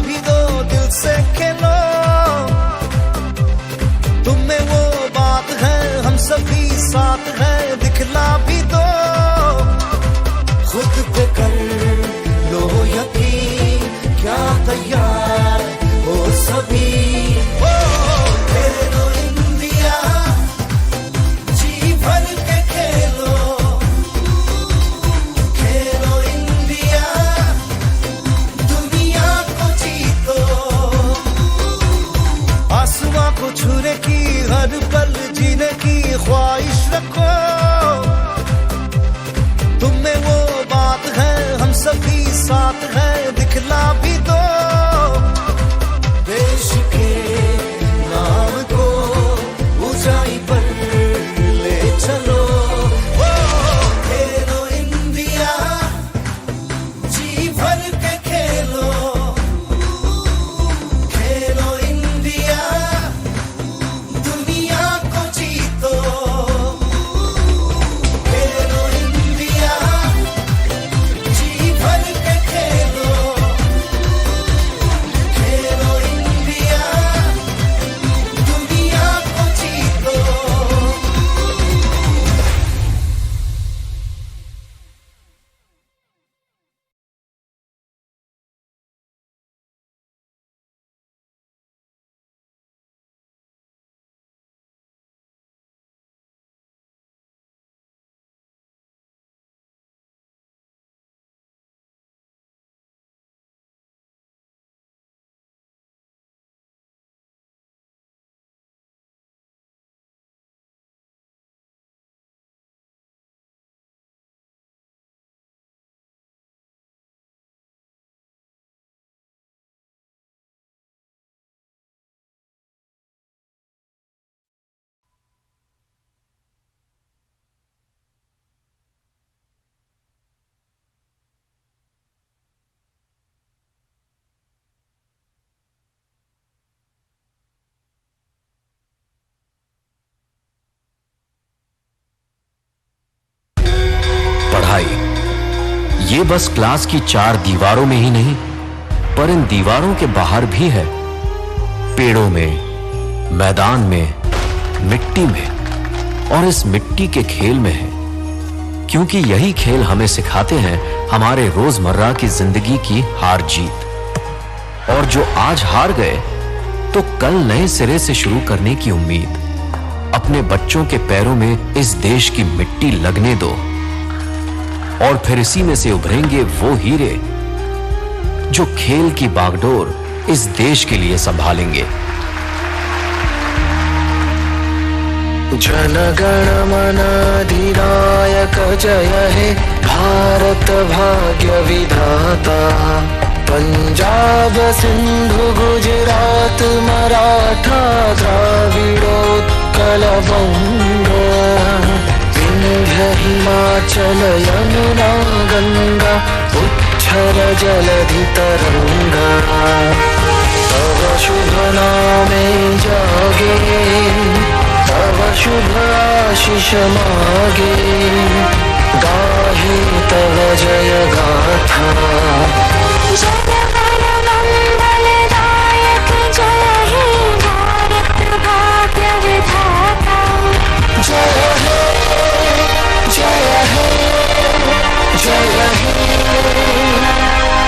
भी दो, दिल से खेलो। तुम में वो बात है, हम सभी साथ हैं, दिखला भी दो। खुद पे कर लो यकीन, क्या तैयार हो सभी। ओ खेलो इंडिया, जी भर के खेलो। खेलो इंडिया, दुनिया को जीतो। आसमां को छूने की, हर पल जीने की ख्वाहिश रखो। तुम में वो बात है, हम सभी साथ हैं, दिखला भी दो। देश के नाम को ऊंचाई पर ले चलो। ओ खेलो इंडिया, जी भर के खेलो। खेलो इंडिया, दुनिया को जीतो। खेलो इंडिया, जी भर के खेलो। खेलो इंडिया, दुनिया को जीतो। पढ़ाई ये बस क्लास की चार दीवारों में ही नहीं, पर इन दीवारों के बाहर भी है। पेड़ों में, मैदान में, मिट्टी में और इस मिट्टी के खेल में है। क्योंकि यही खेल हमें सिखाते हैं हमारे रोजमर्रा की जिंदगी की हार जीत। और जो आज हार गए तो कल नए सिरे से शुरू करने की उम्मीद। अपने बच्चों के पैरों में इस देश की मिट्टी लगने दो और फिर इसी में से उभरेंगे वो हीरे जो खेल की बागडोर इस देश के लिए संभालेंगे। जन गण मन अधिनायक जय हे भारत भाग्य विधाता। पंजाब सिंधु गुजरात मराठा द्राविडोत्कल बंग। विंध्य हिमाचल यमुना गंगा उच्छल जलधि तरंगा। तव शुभ नामे जागे, तव शुभ आशीष मागे। गाहे तव जय गाथा। जय मन मंगलदायक जय हे भारत भाग्य विधाता। जय हे जय हे जय हे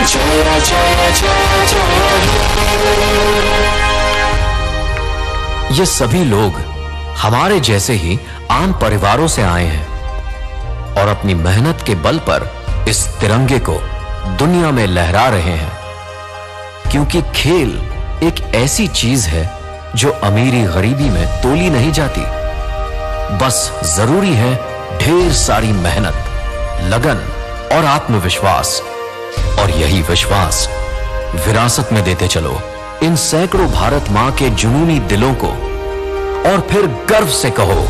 जय जय जय जय। ये सभी लोग हमारे जैसे ही आम परिवारों से आए हैं और अपनी मेहनत के बल पर इस तिरंगे को दुनिया में लहरा रहे हैं। क्योंकि खेल एक ऐसी चीज है जो अमीरी गरीबी में तोली नहीं जाती। बस जरूरी है ढेर सारी मेहनत, लगन और आत्मविश्वास। और यही विश्वास विरासत में देते चलो इन सैकड़ों भारत मां के जुनूनी दिलों को और फिर गर्व से कहो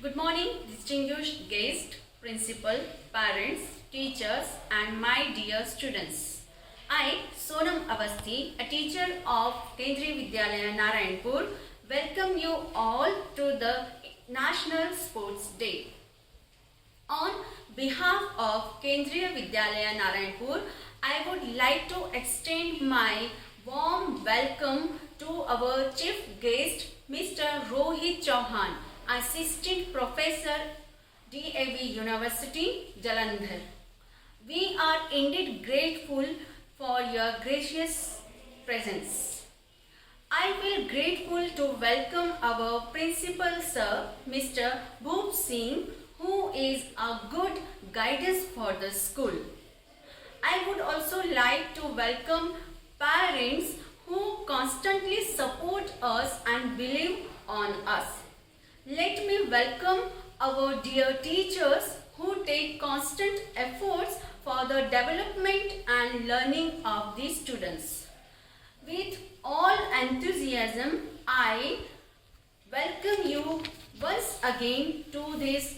Good morning, distinguished guests, principal, parents, teachers, and my dear students. I, Sonam Avasthi, a teacher of Kendriya Vidyalaya Narayanpur, welcome you all to the National Sports Day. On behalf of Kendriya Vidyalaya Narayanpur, I would like to extend my warm welcome to our chief guest, Mr. Rohit Chauhan, Assistant Professor, DAV University, Jalandhar. We are indeed grateful for your gracious presence. I will grateful to welcome our principal sir, Mr. Bhoop Singh, who is a good guidance for the school. I would also like to welcome parents who constantly support us and believe on us. Let me welcome our dear teachers who take constant efforts for the development and learning of the students. With all enthusiasm, I welcome you once again to this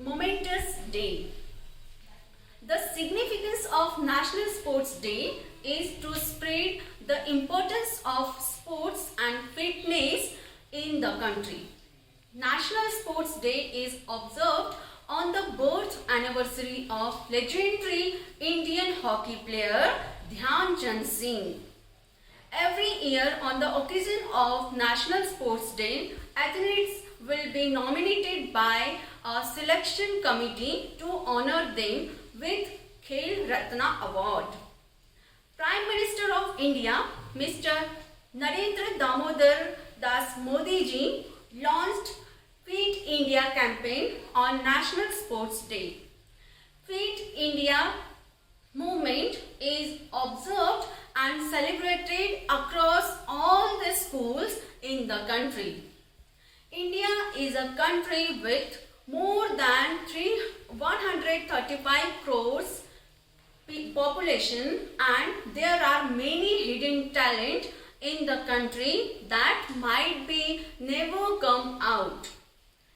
momentous day. The significance of National Sports Day is to spread the importance of sports and fitness in the country. National Sports Day is observed on the birth anniversary of legendary Indian hockey player Dhyan Chand Singh. Every year on the occasion of National Sports Day, athletes will be nominated by a selection committee to honor them with Khel Ratna Award. Prime Minister of India, Mr. Narendra Damodar Das Modi ji launched Fit India campaign on National Sports Day. Fit India movement is observed and celebrated across all the schools in the country. India is a country with more than 135 crores population, and there are many hidden talent in the country that might be never come out.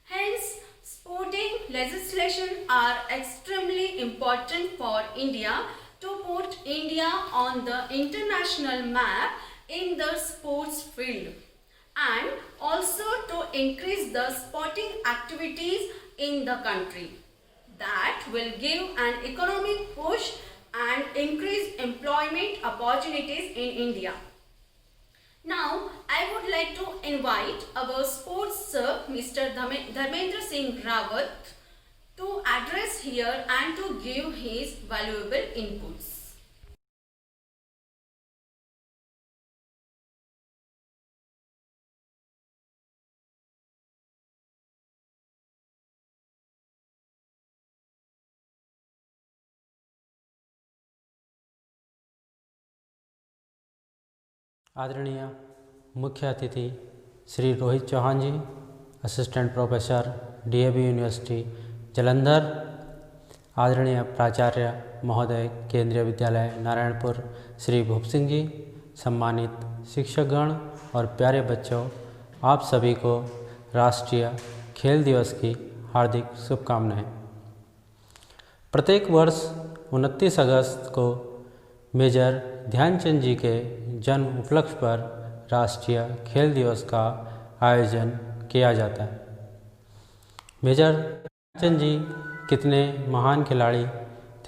Hence, sporting legislation are extremely important for India to put India on the international map in the sports field, and also to increase the sporting activities in the country. That will give an economic push and increase employment opportunities in India. Now, I would like to invite our sports sir, Mr. Dharmendra Singh Rawat, to address here and to give his valuable inputs. आदरणीय मुख्य अतिथि Shri Rohit Chauhan ji, assistant professor DAV university Jalandhar, आदरणीय प्राचार्य महोदय केंद्रीय विद्यालय नारायणपुर श्री भूप सिंह जी, सम्मानित शिक्षकगण और प्यारे बच्चों, आप सभी को राष्ट्रीय खेल दिवस की हार्दिक शुभकामनाएं। प्रत्येक वर्ष 29 अगस्त को मेजर ध्यानचंद जी के जन्म उपलक्ष्य पर राष्ट्रीय खेल दिवस का आयोजन किया जाता है। मेजर ध्यानचंद जी कितने महान खिलाड़ी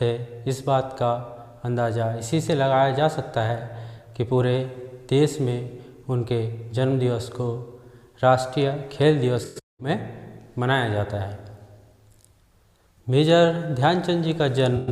थे, इस बात का अंदाज़ा इसी से लगाया जा सकता है कि पूरे देश में उनके जन्म दिवस को राष्ट्रीय खेल दिवस में मनाया जाता है। मेजर ध्यानचंद जी का जन्म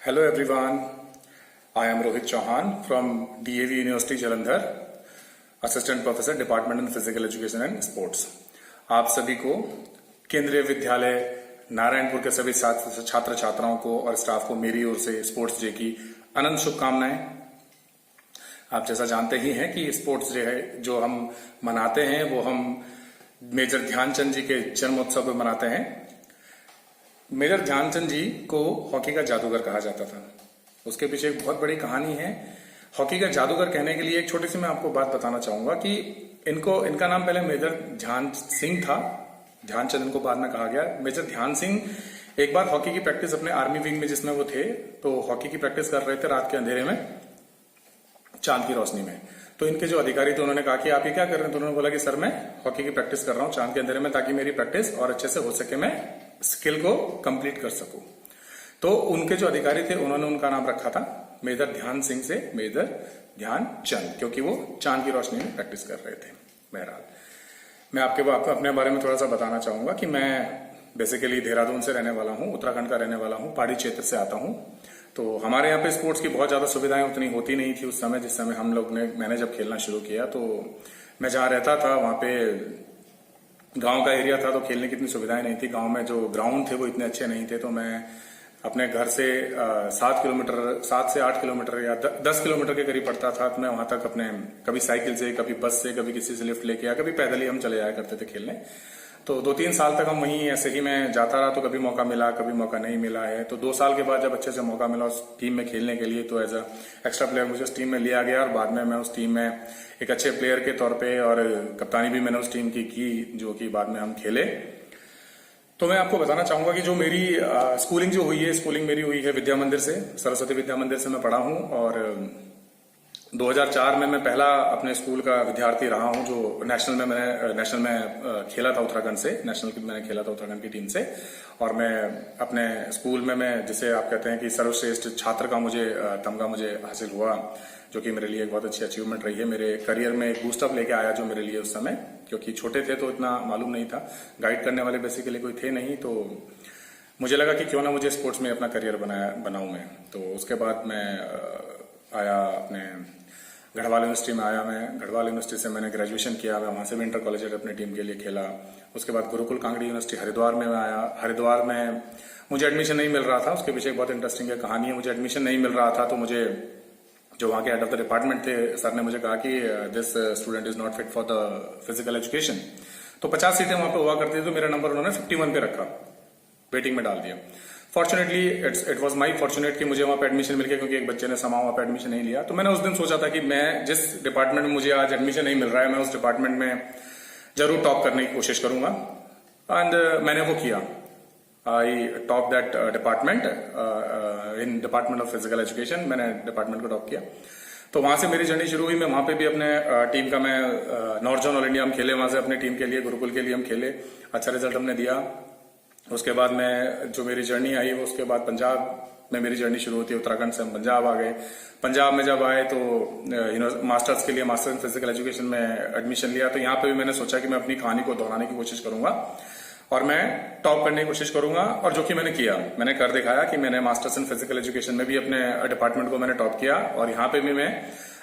Hello everyone, I am Rohit Chauhan from DAV University Jalandhar, Assistant Professor Department in Physical Education and Sports. आप सभी को केंद्रीय विद्यालय नारायणपुर के सभी छात्र छात्राओं को और स्टाफ को मेरी ओर से स्पोर्ट्स डे की अनंत शुभकामनाएं। आप जैसा जानते ही हैं कि स्पोर्ट्स डे है जो हम मनाते हैं वो हम मेजर ध्यानचंद जी के जन्मोत्सव पर मनाते हैं। मेजर ध्यानचंद जी को हॉकी का जादूगर कहा जाता था। उसके पीछे एक बहुत बड़ी कहानी है। हॉकी का जादूगर कहने के लिए एक छोटी सी मैं आपको बात बताना चाहूंगा कि इनका नाम पहले मेजर ध्यान सिंह था। ध्यानचंद इनको बाद में कहा गया। मेजर ध्यान सिंह एक बार हॉकी की प्रैक्टिस अपने आर्मी विंग में जिसमें वो थे तो हॉकी की प्रैक्टिस कर रहे थे रात के अंधेरे में चांद की रोशनी में। तो इनके जो अधिकारी थे उन्होंने कहा कि आप ये क्या कर रहे हैं? तो उन्होंने बोला कि सर मैं हॉकी की प्रैक्टिस कर रहा हूं चांद के अंधेरे में ताकि मेरी प्रैक्टिस और अच्छे से हो सके, मैं स्किल को कंप्लीट कर सकूं। तो उनके जो अधिकारी थे उन्होंने उनका नाम रखा था मेजर ध्यान सिंह से मेजर ध्यानचंद, क्योंकि वो चांद की रोशनी में प्रैक्टिस कर रहे थे। बहरहाल मैं आपको अपने बारे में थोड़ा सा बताना चाहूंगा कि मैं बेसिकली देहरादून से रहने वाला हूं, उत्तराखंड का रहने वाला हूं, पहाड़ी क्षेत्र से आता हूं। तो हमारे यहाँ पे स्पोर्ट्स की बहुत ज्यादा सुविधाएं उतनी होती नहीं थी उस समय, जिस समय मैंने जब खेलना शुरू किया। तो मैं जहाँ रहता था वहां पे गांव का एरिया था तो खेलने की इतनी सुविधाएं नहीं थी। गांव में जो ग्राउंड थे वो इतने अच्छे नहीं थे। तो मैं अपने घर से 7 से 8 किलोमीटर या 10 किलोमीटर के करीब पड़ता था। मैं वहां तक अपने कभी साइकिल से, कभी बस से, कभी किसी से लिफ्ट लेके या कभी पैदल ही हम चले जाया करते थे खेलने। तो 2-3 साल तक हम वहीं ऐसे ही मैं जाता रहा। तो कभी मौका मिला, कभी मौका नहीं मिला है। तो 2 साल के बाद जब अच्छे से मौका मिला उस टीम में खेलने के लिए तो एज अ एक्स्ट्रा प्लेयर मुझे उस टीम में लिया गया और बाद में मैं उस टीम में एक अच्छे प्लेयर के तौर पे और कप्तानी भी मैंने उस टीम की जो कि बाद में हम खेले। तो मैं आपको बताना चाहूंगा कि जो मेरी स्कूलिंग जो हुई है, स्कूलिंग मेरी हुई है विद्या मंदिर से, सरस्वती विद्या मंदिर से मैं पढ़ा हूं। और 2004 में मैं पहला अपने स्कूल का विद्यार्थी रहा हूं जो नेशनल में खेला था उत्तराखंड से। नेशनल मैंने खेला था उत्तराखंड की टीम से। और मैं अपने स्कूल में मैं जिसे आप कहते हैं कि सर्वश्रेष्ठ छात्र का मुझे तमगा मुझे हासिल हुआ, जो कि मेरे लिए एक बहुत अच्छी अचीवमेंट रही है। मेरे करियर में एक बूस्टअप लेके आया जो मेरे लिए उस समय, क्योंकि छोटे थे तो इतना मालूम नहीं था, गाइड करने वाले बेसिकली कोई थे नहीं। तो मुझे लगा कि क्यों ना मुझे स्पोर्ट्स में अपना करियर बनाऊं मैं। तो उसके बाद मैं आया अपने गढ़वाल यूनिवर्सिटी में आया। मैं गढ़वाल यूनिवर्सिटी से मैंने ग्रेजुएशन किया। मैं वहां से भी इंटर कॉलेजिएट अपनी टीम के लिए खेला। उसके बाद गुरुकुल कांगड़ी यूनिवर्सिटी हरिद्वार में मैं आया। हरिद्वार में मुझे एडमिशन नहीं मिल रहा था। उसके पीछे एक बहुत इंटरेस्टिंग कहानी है। मुझे एडमिशन नहीं मिल रहा था तो मुझे जो वहां के हेड ऑफ द डिपार्टमेंट थे सर ने मुझे कहा कि this student is not fit for the physical education. तो 50 सीटें वहां पे हुआ करती थी तो मेरा नंबर उन्होंने 51 पे रखा, वेटिंग में डाल दिया। Fortunately it was my fortunate कि मुझे वहां पे एडमिशन मिल गया, क्योंकि एक बच्चे ने समा वहां पे एडमिशन नहीं लिया। तो मैंने उस दिन सोचा था कि मैं जिस डिपार्टमेंट में मुझे आज एडमिशन नहीं मिल रहा है मैं उस डिपार्टमेंट में जरूर टॉप करने की कोशिश करूंगा। एंड मैंने वो किया। I top that department in department of physical education. मैंने डिपार्टमेंट को टॉप किया। तो वहां से मेरी जर्नी शुरू हुई। मैं वहां पे भी अपने टीम का मैं नॉर्थ जोन ऑल इंडिया हम खेले, वहां से अपनी टीम के लिए गुरुकुल के लिए हम खेले, अच्छा रिजल्ट हमने दिया। उसके बाद मैं जो मेरी जर्नी आई वो उसके बाद पंजाब में मेरी जर्नी शुरू होती है। उत्तराखंड से हम पंजाब आ गए। पंजाब में जब आए तो मास्टर्स के लिए मास्टर इन फिजिकल एजुकेशन में एडमिशन लिया। तो यहाँ पे भी मैंने सोचा कि मैं अपनी कहानी को दोहराने की कोशिश करूंगा और मैं टॉप करने की कोशिश करूंगा, और जो कि मैंने किया। मैंने कर दिखाया कि मैंने मास्टर्स इन फिजिकल एजुकेशन में भी अपने डिपार्टमेंट को मैंने टॉप किया। और यहाँ पे भी मैं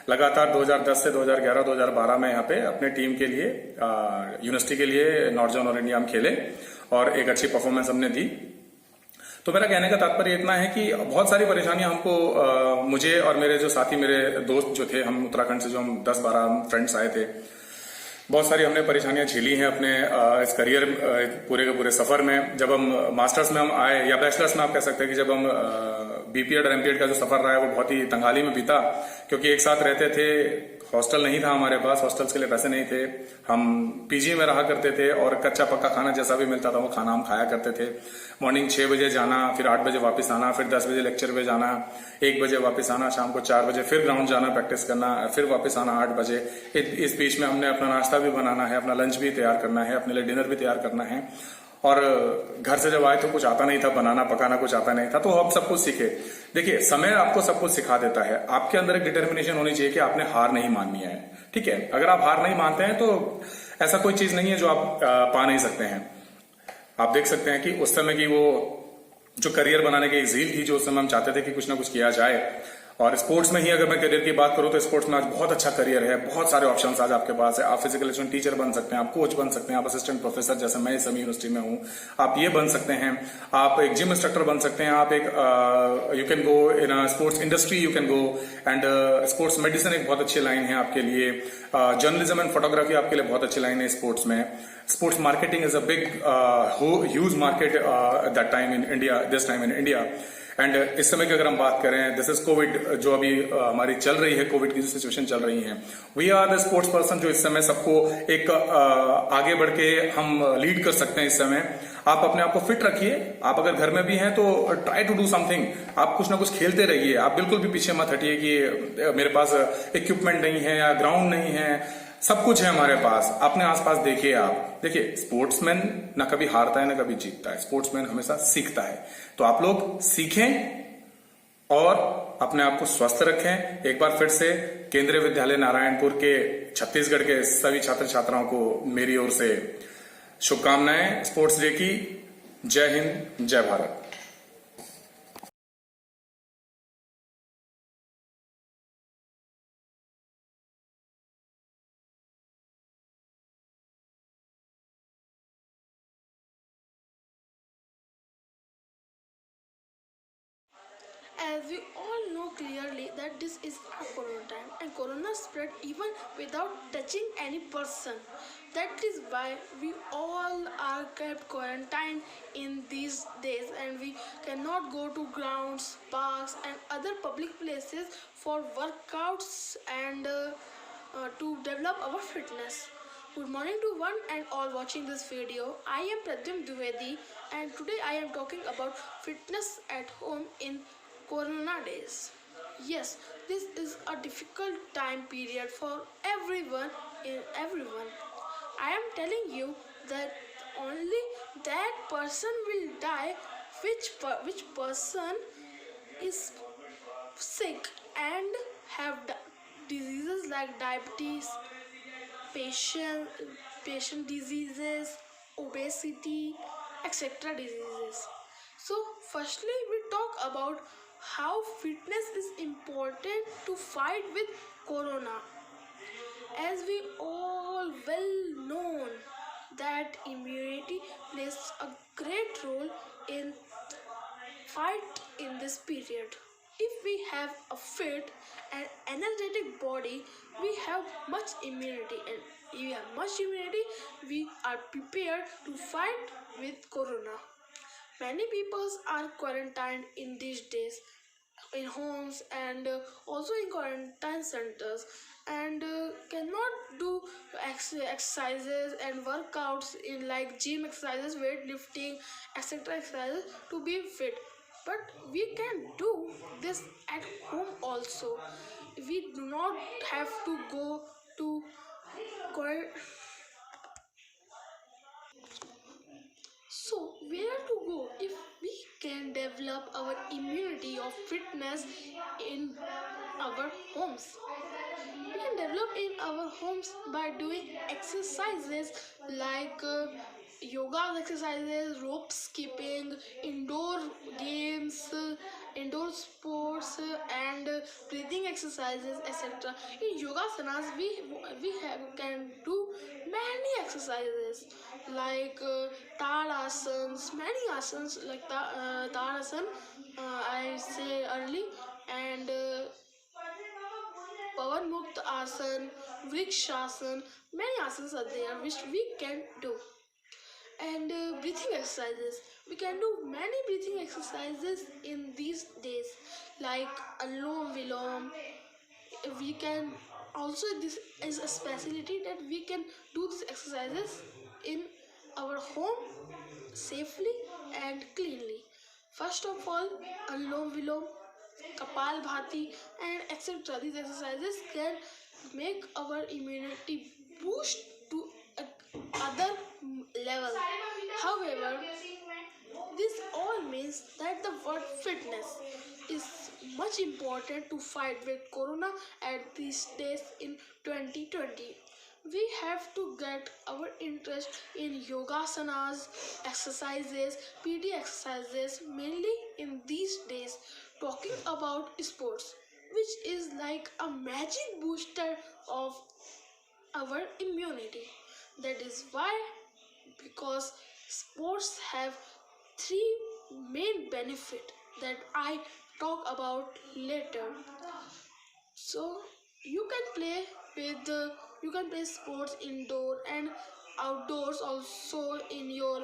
लगातार 2010 से 2011 2012 में यहाँ पे अपने टीम के लिए यूनिवर्सिटी के लिए नॉर्थ जोन ऑल इंडिया हम खेले और एक अच्छी परफॉर्मेंस हमने दी। तो मेरा कहने का तात्पर्य इतना है कि बहुत सारी परेशानियां हमको मुझे और मेरे जो साथी मेरे दोस्त जो थे, हम उत्तराखंड से जो हम 10-12 फ्रेंड्स आए थे, बहुत सारी हमने परेशानियां झेली हैं अपने इस करियर पूरे के पूरे सफर में। जब हम मास्टर्स में हम आए या बैचलर्स में आप कह सकते हैं कि जब हम बीपीएड और एमपीएड का जो सफर रहा है वो बहुत ही तंगाली में बीता, क्योंकि एक साथ रहते थे। हॉस्टल नहीं था हमारे पास, हॉस्टल्स के लिए पैसे नहीं थे, हम पीजी में रहा करते थे और कच्चा पक्का खाना जैसा भी मिलता था वो खाना हम खाया करते थे। मॉर्निंग 6 बजे जाना, फिर 8 बजे वापस आना, फिर 10 बजे लेक्चर पे जाना, 1 बजे वापस आना, शाम को 4 बजे फिर ग्राउंड जाना, प्रैक्टिस करना, फिर वापस आना 8 बजे। इस बीच में हमने अपना नाश्ता भी बनाना है, अपना लंच भी तैयार करना है, अपने लिए डिनर भी तैयार करना है। और घर से जब आए तो कुछ आता नहीं था, बनाना पकाना कुछ आता नहीं था, तो हम सब कुछ सीखे। देखिए, समय आपको सब कुछ सिखा देता है। आपके अंदर एक डिटर्मिनेशन होनी चाहिए कि आपने हार नहीं माननी है। ठीक है, अगर आप हार नहीं मानते हैं तो ऐसा कोई चीज नहीं है जो आप पा नहीं सकते हैं। आप देख सकते हैं कि उस समय की वो जो करियर बनाने की एक ज़ील थी, जो उस समय हम चाहते थे कि कुछ ना कुछ किया जाए। और स्पोर्ट्स में ही अगर मैं करियर की बात करूं तो स्पोर्ट्स में आज बहुत अच्छा करियर है, बहुत सारे ऑप्शंस आज आपके पास है। आप फिजिकल एजुकेशन टीचर बन सकते हैं, आप कोच बन सकते हैं, आप असिस्टेंट प्रोफेसर जैसे मैं इस यूनिवर्सिटी में हूं, आप ये बन सकते हैं, आप एक जिम इंस्ट्रक्टर बन सकते हैं, आप एक you can go in a sports industry, you can go and sports medicine एक बहुत अच्छी लाइन है आपके लिए, जर्नलिज्म एंड फोटोग्राफी आपके लिए बहुत अच्छी लाइन है स्पोर्ट्स में। Sports marketing is a big huge market that time in India, this time in India. And इस समय की अगर हम बात करें, दिस इज कोविड जो अभी हमारी चल रही है, कोविड की जो सिचुएशन चल रही है, we are the sports person जो इस समय सबको एक आगे बढ़ के हम लीड कर सकते हैं इस समय। आप अपने आप को फिट रखिए, आप अगर घर में भी हैं तो ट्राई टू डू समथिंग, आप कुछ ना कुछ खेलते रहिए, आप बिल्कुल भी पीछे मत हटिए कि मेरे पास इक्विपमेंट नहीं है या ग्राउंड नहीं है, सब कुछ है हमारे पास। अपने आसपास देखिए, आप देखिए स्पोर्ट्समैन ना कभी हारता है ना कभी जीतता है, स्पोर्ट्समैन हमेशा सीखता है। तो आप लोग सीखें और अपने आप को स्वस्थ रखें। एक बार फिर से केंद्रीय विद्यालय नारायणपुर के छत्तीसगढ़ के सभी छात्र छात्राओं को मेरी ओर से शुभकामनाएं स्पोर्ट्स डे की। जय हिंद, जय Bharat. As we all know clearly that this is a corona time and corona spread even without touching any person. That is why we all are kept quarantined in these days and we cannot go to grounds, parks and other public places for workouts and to develop our fitness. Good morning to one and all watching this video. I am Pradyum Dwivedi and today I am talking about fitness at home in Corona days. Yes, this is a difficult time period for everyone. I am telling you that only that person will die which person is sick and have diseases like diabetes, patient diseases, obesity, etc. diseases. So firstly we talk about how fitness is important to fight with corona. As we all well known that immunity plays a great role in fight in this period. If we have a fit and energetic body, we have much immunity, and if we have much immunity, we are prepared to fight with corona. Many people are quarantined in these days in homes and also in quarantine centers and cannot do exercises and workouts in like gym exercises, weightlifting, etc. exercises to be fit. But we can do this at home also. We do not have to go to so where to go if we can develop our immunity of fitness in our homes? We can develop in our homes by doing exercises like yoga exercises, rope skipping, indoor games, indoor sports, and breathing exercises, etc. In yogasanas, can do many exercises like tadasans, many asanas like tadasan, I say early, and Pavan Mukta Asan, Vrikshasan, many asanas are there which we can do. And breathing exercises. We can do many breathing exercises in these days like Alom Vilom. We can also, this is a specialty that we can do these exercises in our home safely and cleanly. First of all, Alom Vilom, Kapal Bhati and etc. These exercises can make our immunity boost to other level. However, this all means that the word fitness is much important to fight with corona at these days in 2020. we have to get our interest in yogasanas, exercises, PT exercises, mainly in these days, talking about sports, which is like a magic booster of our immunity. That is why, because sports have three main benefit that I talk about later. So you can play with you can play sports indoor and outdoors also in your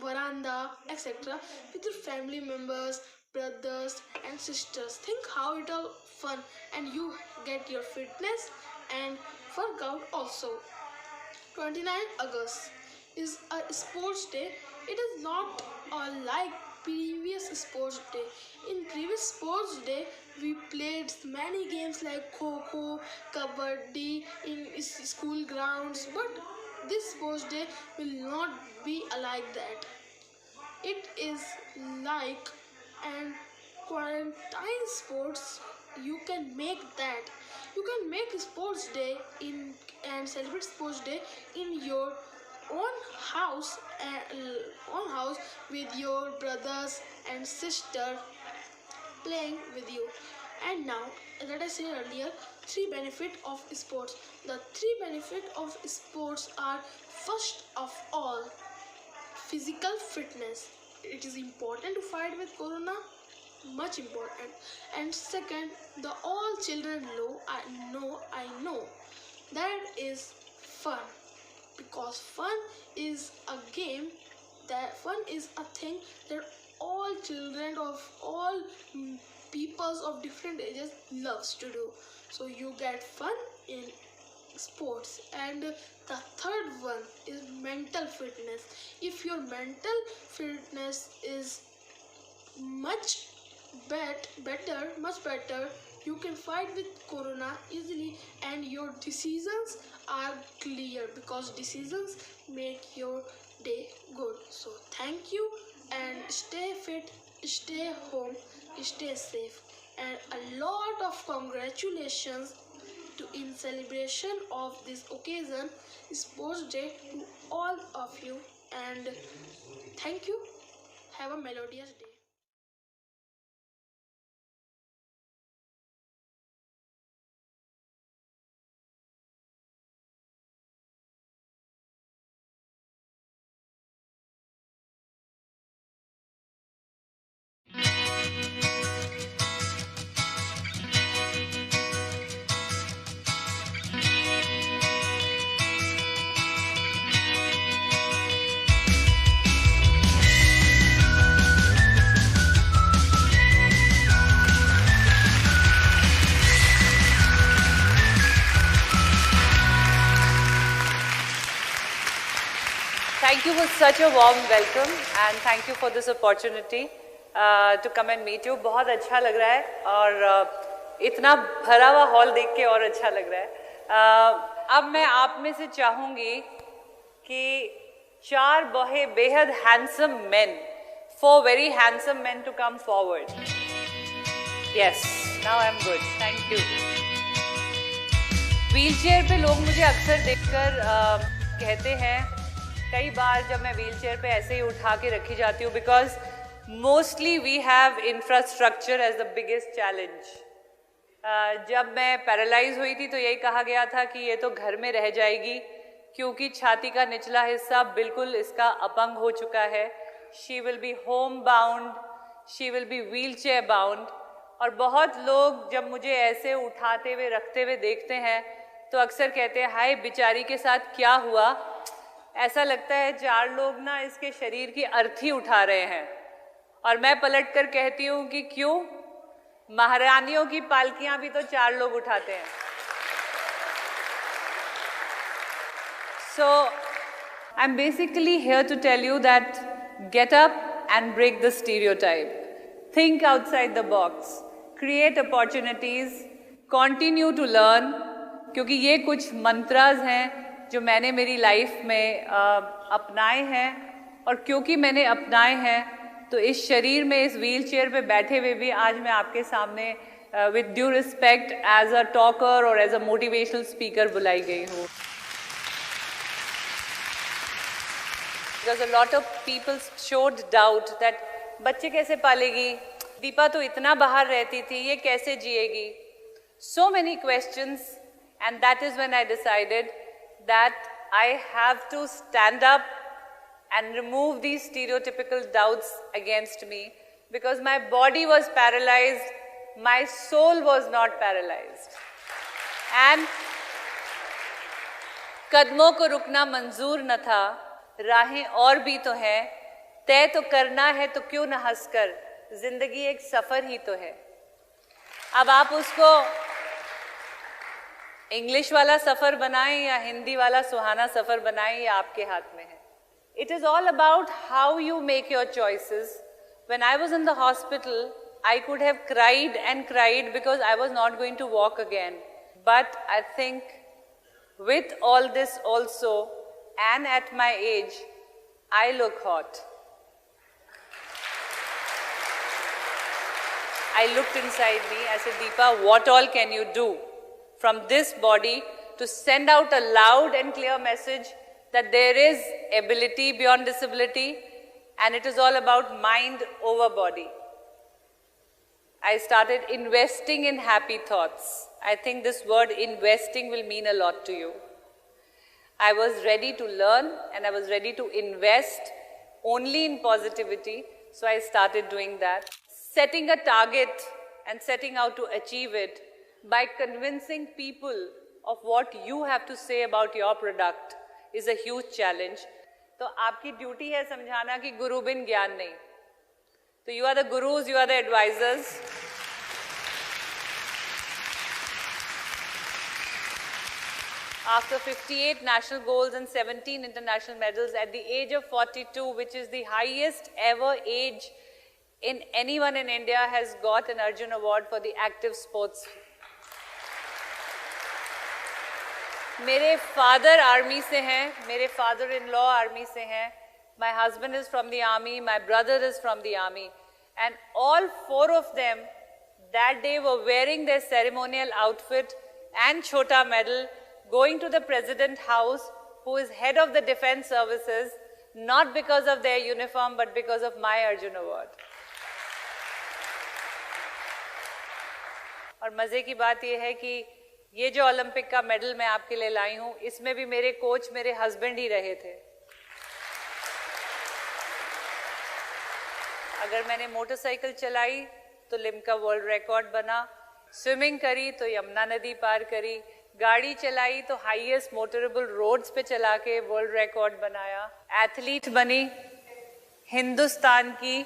veranda, etc., with your family members, brothers and sisters. Think how it all fun, and you get your fitness and workout also. 29 August is a sports day. It is not like previous sports day. In previous sports day, we played many games like Kho, Kabaddi in school grounds. But this sports day will not be like that. It is like and quarantine sports. You can make that. You can make sports day in and celebrate sports day in your own house with your brothers and sister playing with you. And now, that I said earlier, three benefit of sports. The three benefit of sports are, first of all, physical fitness. It is important to fight with corona, much important. And second, the all children I know that is fun, because fun is a game, that fun is a thing that all children of all peoples of different ages loves to do. So you get fun in sports. And the third one is mental fitness. If your mental fitness is much better, you can fight with corona easily, and your decisions are clear, because decisions make your day good. So thank you, and stay fit, stay home, stay safe, and a lot of congratulations in celebration of this occasion, sports day, to all of you. And thank you. Have a melodious day. Thank you for such a warm welcome and thank you for this opportunity to come and meet you. बहुत अच्छा लग रहा है और इतना भरा हुआ hall देख के और अच्छा लग रहा है। अब मैं आप में से चाहूँगी कि चार बेहद handsome men, 4 very handsome men to come forward. Yes, now I'm good. Thank you. Wheelchair पे लोग मुझे अक्सर देखकर कहते हैं, कई बार जब मैं व्हीलचेयर पे ऐसे ही उठा के रखी जाती हूँ, because mostly we have infrastructure as the biggest challenge. जब मैं पैरालाइज हुई थी तो यही कहा गया था कि ये तो घर में रह जाएगी, क्योंकि छाती का निचला हिस्सा बिल्कुल इसका अपंग हो चुका है। She will be home bound, she will be wheelchair bound. और बहुत लोग जब मुझे ऐसे उठाते हुए रखते हुए देखते हैं तो अक्सर कहते हैं, हाय बेचारी के साथ क्या हुआ। ऐसा लगता है 4 लोग ना इसके शरीर की अर्थी उठा रहे हैं। और मैं पलट कर कहती हूँ कि क्यों, महारानियों की पालकियां भी तो 4 लोग उठाते हैं। So I'm basically here to tell you that get up and break the stereotype. Think outside the box. Create opportunities. Continue to learn. क्योंकि ये कुछ मंत्रास हैं जो मैंने मेरी लाइफ में अपनाए हैं, और क्योंकि मैंने अपनाए हैं तो इस शरीर में, इस व्हीलचेयर पे बैठे हुए भी आज मैं आपके सामने with due respect as a talker or as a motivational speaker बुलाई गई हूँ. Because a lot of people showed doubt that बच्चे कैसे पालेगी, दीपा तो इतना बाहर रहती थी, ये कैसे जिएगी. So many questions, and that is when I decided that I have to stand up and remove these stereotypical doubts against me, because my body was paralyzed, my soul was not paralyzed. And कदमों को रुकना मंजूर न था, राहें और भी तो हैं, तय तो करना है तो क्यों न हंसकर, जिंदगी एक सफर ही तो है. अब आप उसको इंग्लिश वाला सफर बनाएं या हिंदी वाला सुहाना सफर बनाएं, ये आपके हाथ में है. It is all about how you make your choices. When I was in the hospital, I could have cried and cried because I was not going to walk again. But I think with all this also, and at my age, I look hot. I looked inside me, I said, Deepa, what all can you do from this body to send out a loud and clear message that there is ability beyond disability, and it is all about mind over body. I started investing in happy thoughts. I think this word investing will mean a lot to you. I was ready to learn and I was ready to invest only in positivity, so I started doing that. Setting a target and setting out to achieve it by convincing people of what you have to say about your product is a huge challenge. तो आपकी duty है समझाना कि गुरु बिन ज्ञान नहीं. So you are the gurus, you are the advisors. After 58 national goals and 17 international medals at the age of 42, which is the highest ever age in anyone in India, has got an Arjun Award for the active sports. मेरे father army से हैं, मेरे father in law army से हैं, my husband is from the army, my brother is from the army, and all four of them that day were wearing their ceremonial outfit and Chhota medal, going to the President House, who is head of the Defense Services, not because of their uniform but because of my Arjun Award. और मजे की बात यह है कि ये जो Olympic का मेडल मैं आपके लिए लाई हूँ, इसमें भी मेरे कोच मेरे हस्बैंड ही रहे थे. अगर मैंने मोटरसाइकिल चलाई तो लिम्का वर्ल्ड रिकॉर्ड बना, स्विमिंग करी तो यमुना नदी पार करी, गाड़ी चलाई तो हाईएस्ट मोटरेबल रोड्स पे चला के वर्ल्ड रिकॉर्ड बनाया, एथलीट बनी, हिंदुस्तान की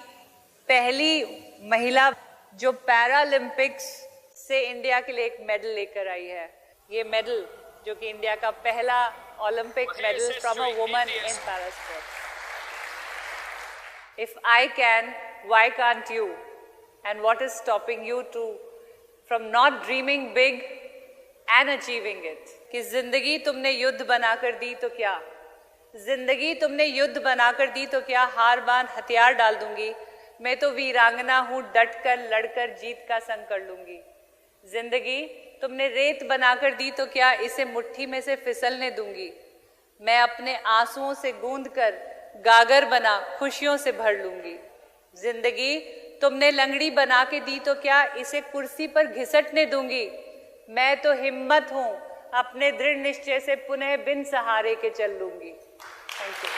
पहली महिला जो पैरालंपिक्स से इंडिया के लिए एक मेडल लेकर आई है. ये मेडल जो कि इंडिया का पहला Olympic medal from a woman in para sport. If I can, why can't you? And what is stopping you from not dreaming big and achieving it? कि जिंदगी तुमने युद्ध बनाकर दी तो क्या, जिंदगी तुमने युद्ध बनाकर दी तो क्या, हार बान हथियार डाल दूंगी, मैं तो वीरांगना हूँ, डट कर लड़कर जीत का संग कर लूंगी. जिंदगी तुमने रेत बनाकर दी तो क्या, इसे मुट्ठी में से फिसलने दूंगी, मैं अपने आंसुओं से गूंद कर गागर बना खुशियों से भर लूंगी. जिंदगी तुमने लंगड़ी बना के दी तो क्या, इसे कुर्सी पर घिसटने दूंगी, मैं तो हिम्मत हूँ, अपने दृढ़ निश्चय से पुनः बिन सहारे के चल लूंगी. Thank you.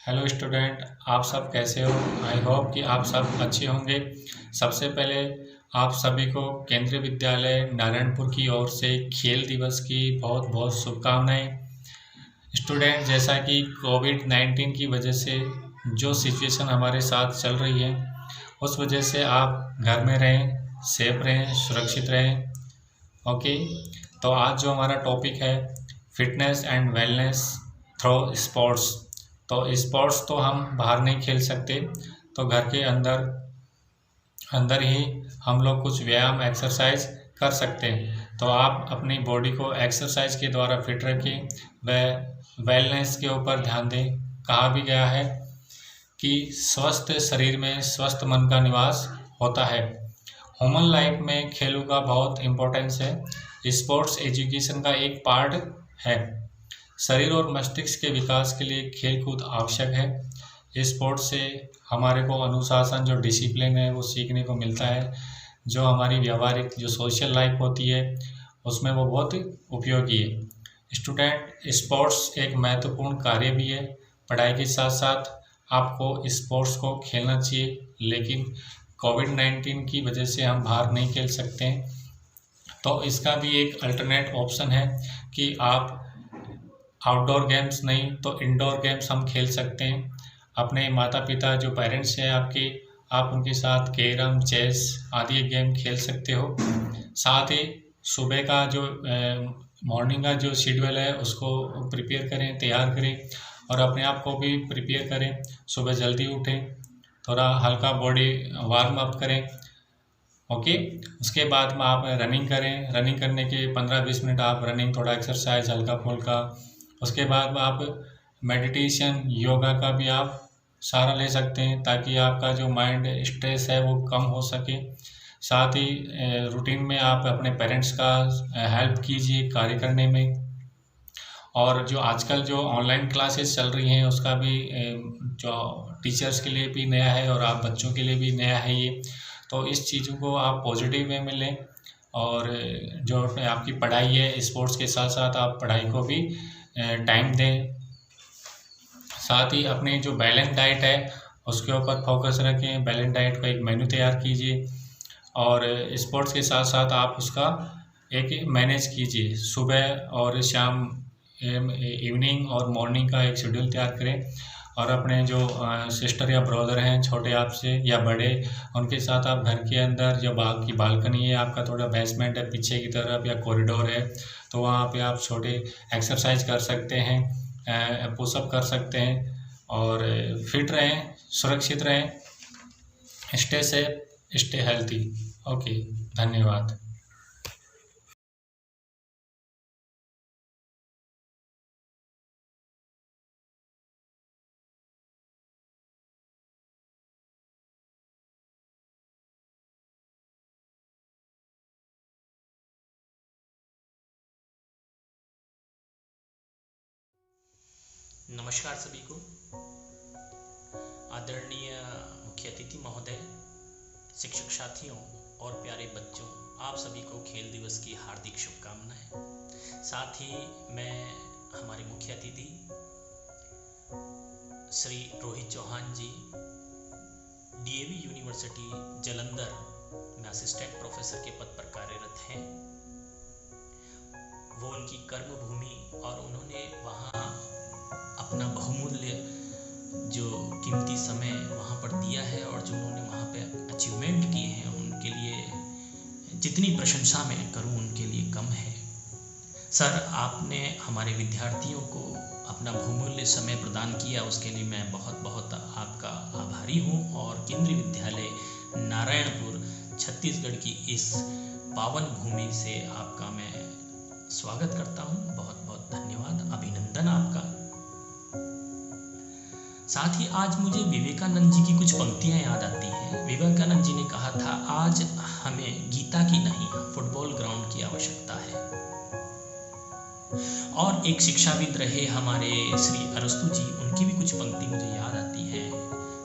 हेलो स्टूडेंट, आप सब कैसे हो? आई होप कि आप सब अच्छे होंगे. सबसे पहले आप सभी को केंद्रीय विद्यालय नारायणपुर की ओर से खेल दिवस की बहुत बहुत शुभकामनाएं. स्टूडेंट, जैसा कि कोविड-19 की वजह से जो सिचुएशन हमारे साथ चल रही है, उस वजह से आप घर में रहें, सेफ रहें, सुरक्षित रहें. ओके, तो आज जो हमारा टॉपिक है fitness and wellness through sports. तो स्पोर्ट्स तो हम बाहर नहीं खेल सकते, तो घर के अंदर ही हम लोग कुछ व्यायाम एक्सरसाइज कर सकते हैं। तो आप अपनी बॉडी को एक्सरसाइज के द्वारा फिट रखें व वेलनेस के ऊपर ध्यान दें। कहा भी गया है कि स्वस्थ शरीर में स्वस्थ मन का निवास होता है। ह्यूमन लाइफ में खेलों का बहुत इम्पोर्टेंस है। स्पोर्ट्स एजुकेशन का एक पार्ट है। शरीर और मस्तिष्क के विकास के लिए खेल कूद आवश्यक है। स्पोर्ट्स से हमारे को अनुशासन, जो डिसिप्लिन है, वो सीखने को मिलता है। जो हमारी व्यवहारिक जो सोशल लाइफ होती है उसमें वो बहुत उपयोगी है। स्टूडेंट, स्पोर्ट्स एक महत्वपूर्ण कार्य भी है। पढ़ाई के साथ साथ आपको स्पोर्ट्स को खेलना चाहिए, लेकिन कोविड-19 की वजह से हम बाहर नहीं खेल सकते हैं। तो इसका भी एक अल्टरनेट ऑप्शन है कि आप आउटडोर गेम्स नहीं तो इंडोर गेम्स हम खेल सकते हैं। अपने माता पिता जो पेरेंट्स हैं आपके, आप उनके साथ कैरम, चेस आदि गेम खेल सकते हो। साथ ही सुबह का जो मॉर्निंग का जो शेड्यूल है उसको प्रिपेयर करें, तैयार करें और अपने आप को भी प्रिपेयर करें। सुबह जल्दी उठें, थोड़ा हल्का बॉडी वार्म अप करें। ओके, उसके बाद में आप रनिंग करें। रनिंग करने के 15-20 मिनट आप रनिंग, थोड़ा एक्सरसाइज हल्का फुल्का। उसके बाद में आप मेडिटेशन, योगा का भी आप सहारा ले सकते हैं ताकि आपका जो माइंड स्ट्रेस है वो कम हो सके। साथ ही रूटीन में आप अपने पेरेंट्स का हेल्प कीजिए कार्य करने में। और जो आजकल जो ऑनलाइन क्लासेस चल रही हैं उसका भी जो टीचर्स के लिए भी नया है और आप बच्चों के लिए भी नया है ये। तो इस चीज़ों को आप पॉजिटिव वे में लें और जो आपकी पढ़ाई है, स्पोर्ट्स के साथ साथ आप पढ़ाई को भी टाइम दें। साथ ही अपनी जो बैलेंस डाइट है उसके ऊपर फोकस रखें। बैलेंस डाइट का एक मेन्यू तैयार कीजिए और स्पोर्ट्स के साथ साथ आप उसका एक मैनेज कीजिए। सुबह और शाम, इवनिंग और मॉर्निंग का एक शेड्यूल तैयार करें और अपने जो सिस्टर या ब्रदर हैं, छोटे आपसे या बड़े, उनके साथ आप घर के अंदर, जब आपकी बालकनी है, आपका थोड़ा बेसमेंट है पीछे की तरफ या कॉरिडोर है, तो वहाँ पे आप छोटे एक्सरसाइज कर सकते हैं, पुशअप कर सकते हैं और फिट रहें, सुरक्षित रहें। Stay safe, stay healthy. Okay, धन्यवाद। नमस्कार सभी को। आदरणीय मुख्य अतिथि महोदय, शिक्षक साथियों और प्यारे बच्चों, आप सभी को खेल दिवस की हार्दिक शुभकामनाएं। साथ ही मैं हमारे मुख्य अतिथि श्री रोहित चौहान जी, डीएवी यूनिवर्सिटी जालंधर में असिस्टेंट प्रोफेसर के पद पर कार्यरत हैं। वो उनकी कर्म भूमि और उन्होंने वहाँ अपना बहुमूल्य जो कीमती समय वहाँ पर दिया है और जो उन्होंने वहाँ पे अचीवमेंट किए हैं, उनके लिए जितनी प्रशंसा मैं करूँ उनके लिए कम है। सर, आपने हमारे विद्यार्थियों को अपना बहुमूल्य समय प्रदान किया, उसके लिए मैं बहुत बहुत आपका आभारी हूँ और केंद्रीय विद्यालय नारायणपुर छत्तीसगढ़ की इस पावन भूमि से आपका मैं स्वागत करता हूँ। बहुत बहुत धन्यवाद, अभिनंदन आपका। साथ ही आज मुझे विवेकानंद जी की कुछ पंक्तियां याद आती हैं। विवेकानंद जी ने कहा था, आज हमें गीता की नहीं फुटबॉल ग्राउंड की आवश्यकता है। और एक शिक्षाविद रहे हमारे श्री अरस्तु जी, उनकी भी कुछ पंक्ति मुझे याद आती है।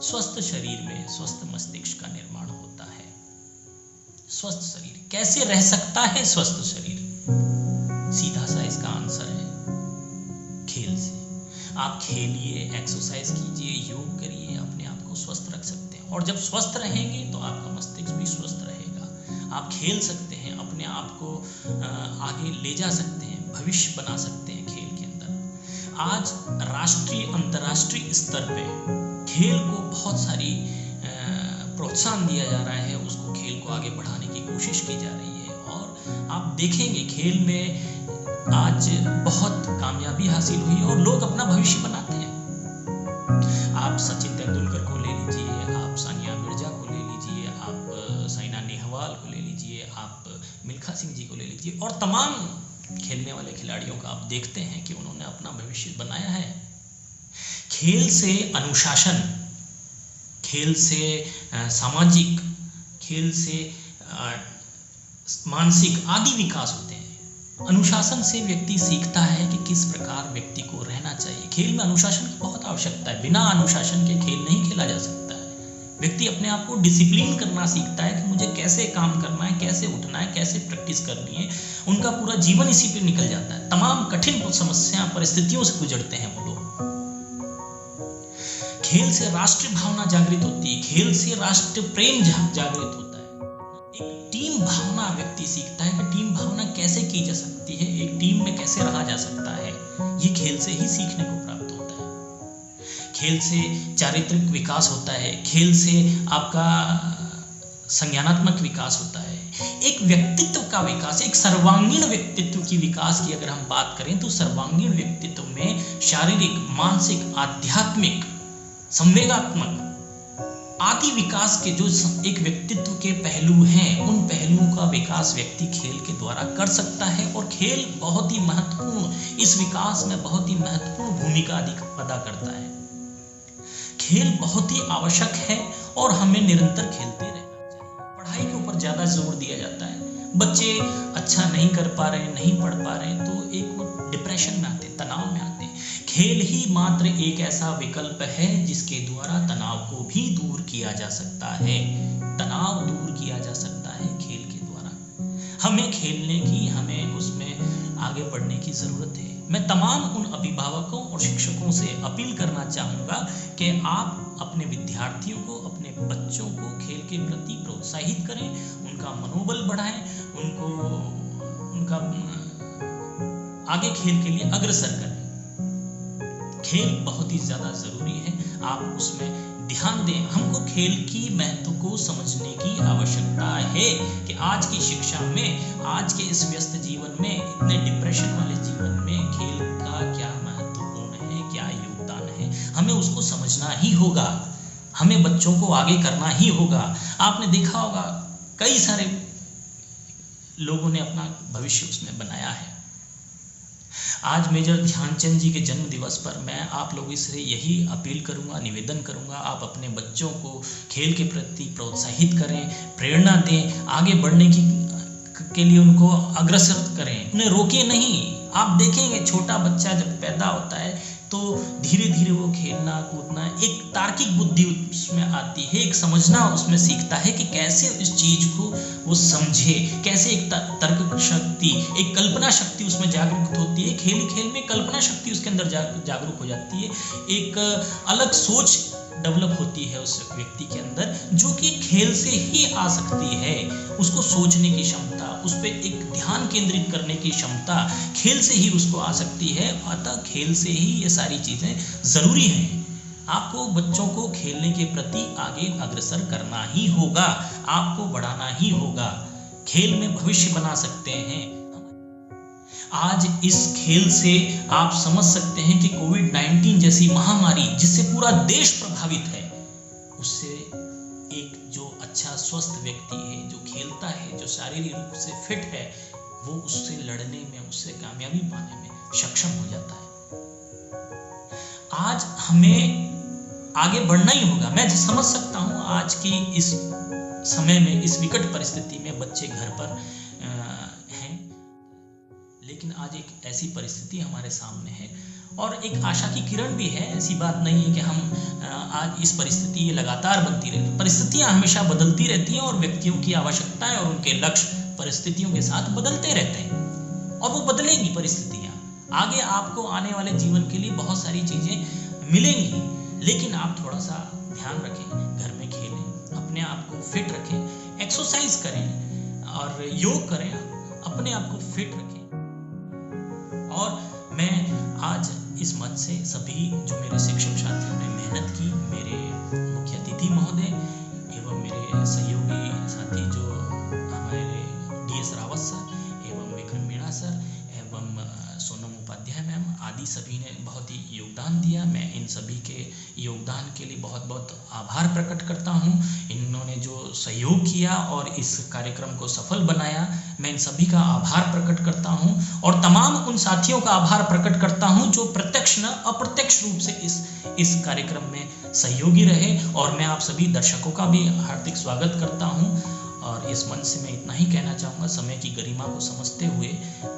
स्वस्थ शरीर में स्वस्थ मस्तिष्क का निर्माण होता है। स्वस्थ शरीर कैसे रह सकता है? स्वस्थ शरीर, सीधा सा इसका आंसर है खेल से। आप खेलिए, एक्सरसाइज कीजिए, योग करिए, अपने आप को स्वस्थ रख सकते हैं। और जब स्वस्थ रहेंगे तो आपका मस्तिष्क भी स्वस्थ रहेगा। आप खेल सकते हैं, अपने आप को आगे ले जा सकते हैं, भविष्य बना सकते हैं खेल के अंदर। आज राष्ट्रीय अंतर्राष्ट्रीय स्तर पे खेल को बहुत सारी प्रोत्साहन दिया जा रहा है, उसको खेल को आगे बढ़ाने की कोशिश की जा रही है और आप देखेंगे खेल में आज बहुत कामयाबी हासिल हुई और लोग अपना भविष्य बनाते हैं। आप सचिन तेंदुलकर को ले लीजिए, आप सानिया मिर्जा को ले लीजिए, आप साइना नेहवाल को ले लीजिए, आप मिल्खा सिंह जी को ले लीजिए, और तमाम खेलने वाले खिलाड़ियों का आप देखते हैं कि उन्होंने अपना भविष्य बनाया है। खेल से अनुशासन, खेल से सामाजिक, खेल से मानसिक आदि विकास होते हैं। अनुशासन से व्यक्ति सीखता है कि किस प्रकार व्यक्ति को रहना चाहिए। खेल में अनुशासन की बहुत आवश्यकता है। बिना अनुशासन के खेल नहीं खेला जा सकता है। व्यक्ति अपने आप को डिसिप्लिन करना सीखता है कि मुझे कैसे काम करना है, कैसे उठना है, कैसे प्रैक्टिस करनी है। उनका पूरा जीवन इसी पे निकल जाता है। तमाम कठिन समस्या परिस्थितियों से गुजरते हैं वो लोग। खेल से राष्ट्रीय भावना जागृत होती है, खेल से राष्ट्र प्रेम जागृत होता है। एक टीम भावना व्यक्ति सीखता है कि टीम भावना कैसे की जा सकती है, एक टीम में कैसे रहा जा सकता है। ये खेल से ही सीखने को प्राप्त होता है। खेल से चारित्रिक विकास होता है, खेल से आपका संज्ञानात्मक विकास होता है। एक व्यक्तित्व का विकास, एक सर्वांगीण व्यक्तित्व की विकास की अगर हम बात करें तो सर्वांगीण व्यक्तित्व में शारीरिक, मानसिक, आध्यात्मिक, संवेगात्मक आदि विकास के जो एक व्यक्तित्व के पहलू हैं, उन पहलुओं का विकास व्यक्ति खेल के द्वारा कर सकता है। और खेल बहुत ही महत्वपूर्ण, इस विकास में बहुत ही महत्वपूर्ण भूमिका अदा करता है। खेल बहुत ही आवश्यक है और हमें निरंतर खेलते रहना चाहिए। पढ़ाई के ऊपर ज्यादा जोर दिया जाता है। बच्चे अच्छा नहीं कर पा रहे, नहीं पढ़ पा रहे, तो एक वो डिप्रेशन में आते, तनाव में आते। खेल ही मात्र एक ऐसा विकल्प है जिसके द्वारा तनाव को भी दूर किया जा सकता है। तनाव दूर किया जा सकता है खेल के द्वारा। हमें खेलने की, हमें उसमें आगे बढ़ने की जरूरत है। मैं तमाम उन अभिभावकों और शिक्षकों से अपील करना चाहूँगा कि आप अपने विद्यार्थियों को, अपने बच्चों को खेल के प्रति प्रोत्साहित करें, उनका मनोबल बढ़ाएं, उनका आगे खेल के लिए अग्रसर करें। खेल बहुत ही ज़्यादा ज़रूरी है, आप उसमें ध्यान दें। हमको खेल की महत्व को समझने की आवश्यकता है कि आज की शिक्षा में, आज के इस व्यस्त जीवन में, इतने डिप्रेशन वाले जीवन में खेल का क्या महत्वपूर्ण है, क्या योगदान है, हमें उसको समझना ही होगा। हमें बच्चों को आगे करना ही होगा। आपने देखा होगा कई सारे लोगों ने अपना भविष्य उसमें बनाया है। आज मेजर ध्यानचंद जी के जन्म दिवस पर मैं आप लोगों से यही अपील करूंगा, निवेदन करूंगा, आप अपने बच्चों को खेल के प्रति प्रोत्साहित करें, प्रेरणा दें, आगे बढ़ने के लिए उनको अग्रसर करें, उन्हें रोके नहीं। आप देखेंगे छोटा बच्चा जब पैदा होता है तो धीरे धीरे वो खेलना कूदना, एक तार्किक बुद्धि उसमें आती है, एक समझना उसमें सीखता है कि कैसे इस चीज को वो समझे, कैसे एक तर्क शक्ति, एक कल्पना शक्ति उसमें जागरूक होती है। खेल में कल्पना शक्ति उसके अंदर जागरूक हो जाती है, एक अलग सोच डेवलप होती है उस व्यक्ति के अंदर, जो कि खेल से ही आ सकती है। उसको सोचने की क्षमता, उस पर एक ध्यान केंद्रित करने की क्षमता खेल से ही उसको आ सकती है। अतः खेल से ही ये सारी चीज़ें ज़रूरी हैं। आपको बच्चों को खेलने के प्रति आगे अग्रसर करना ही होगा, आपको बढ़ाना ही होगा। खेल में भविष्य बना सकते हैं। आज इस खेल से आप समझ सकते हैं कि कोविड-19 जैसी महामारी जिससे पूरा देश प्रभावित है, उससे एक जो अच्छा स्वस्थ व्यक्ति है, जो खेलता है, जो शारीरिक रूप से फिट है, वो उससे लड़ने में, उससे कामयाबी पाने में सक्षम हो जाता है। आज हमें आगे बढ़ना ही होगा। मैं समझ सकता हूँ आज की इस समय में, इस विकट परिस्थिति में बच्चे घर पर हैं, लेकिन आज एक ऐसी परिस्थिति हमारे सामने है और एक आशा की किरण भी है। ऐसी बात नहीं है कि हम आज इस परिस्थिति ये लगातार बनती रहती। परिस्थितियां हमेशा बदलती रहती हैं और व्यक्तियों की आवश्यकताएं और उनके लक्ष्य परिस्थितियों के साथ बदलते रहते हैं और वो बदलेंगी परिस्थितियां। आगे आपको आने वाले जीवन के लिए बहुत सारी चीजें मिलेंगी, लेकिन आप थोड़ा सा ध्यान रखें, घर में खेलें, अपने आप को फिट रखें, एक्सरसाइज करें और योग करें, अपने आप को फिट रखें। और मैं आज इस मंच से सभी जो मेरे शिक्षक साथियों ने मेहनत की, मेरे मुख्य अतिथि महोदय एवं मेरे सहयोगी साथी जो हमारे DS रावत योगदान के लिए बहुत बहुत आभार प्रकट करता हूँ। इन्होंने जो सहयोग किया और इस कार्यक्रम को सफल बनाया, मैं इन सभी का आभार प्रकट करता हूँ और तमाम उन साथियों का आभार प्रकट करता हूँ जो प्रत्यक्ष न अप्रत्यक्ष रूप से इस कार्यक्रम में सहयोगी रहे। और मैं आप सभी दर्शकों का भी हार्दिक स्वागत करता हूँ और इस मंच से मैं इतना ही कहना चाहूँगा। समय की गरिमा को समझते हुए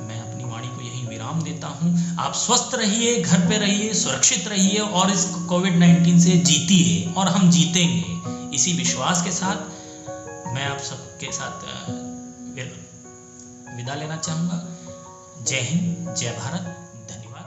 मैं अपनी वाणी को यहीं विराम देता हूँ। आप स्वस्थ रहिए, घर पे रहिए, सुरक्षित रहिए और इस कोविड-19 से जीतिए और हम जीतेंगे। इसी विश्वास के साथ मैं आप सबके साथ विदा लेना चाहूँगा। जय हिंद, जय भारत, धन्यवाद।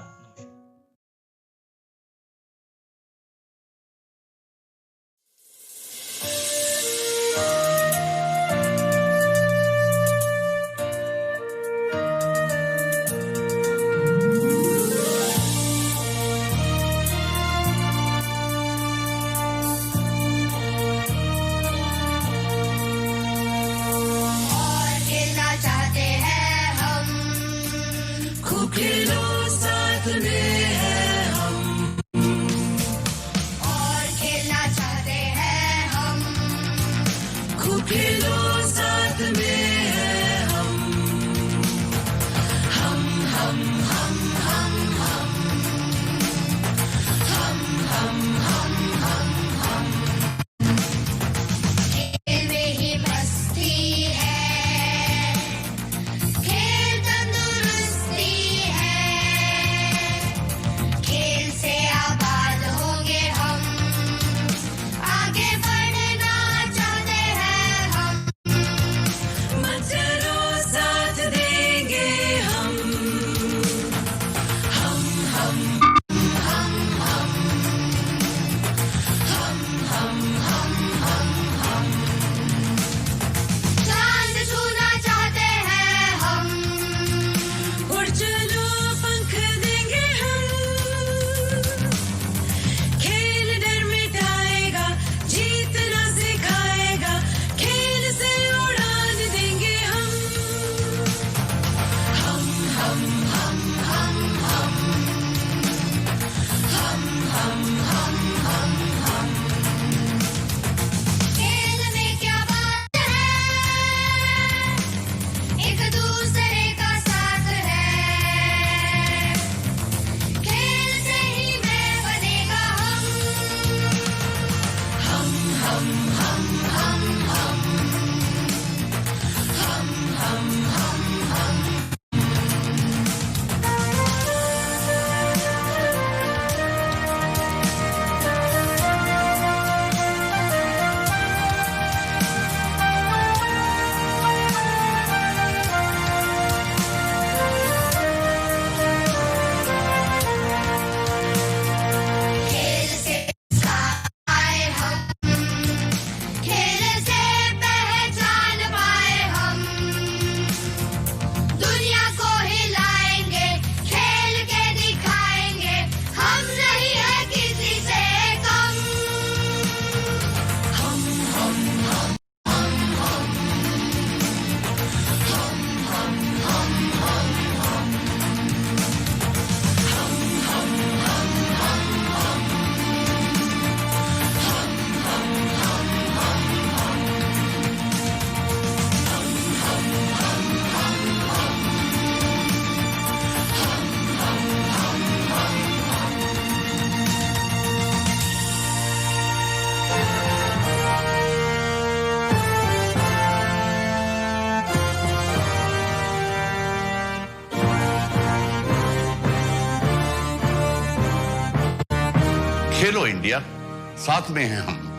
खेलो इंडिया, साथ में हैं हम।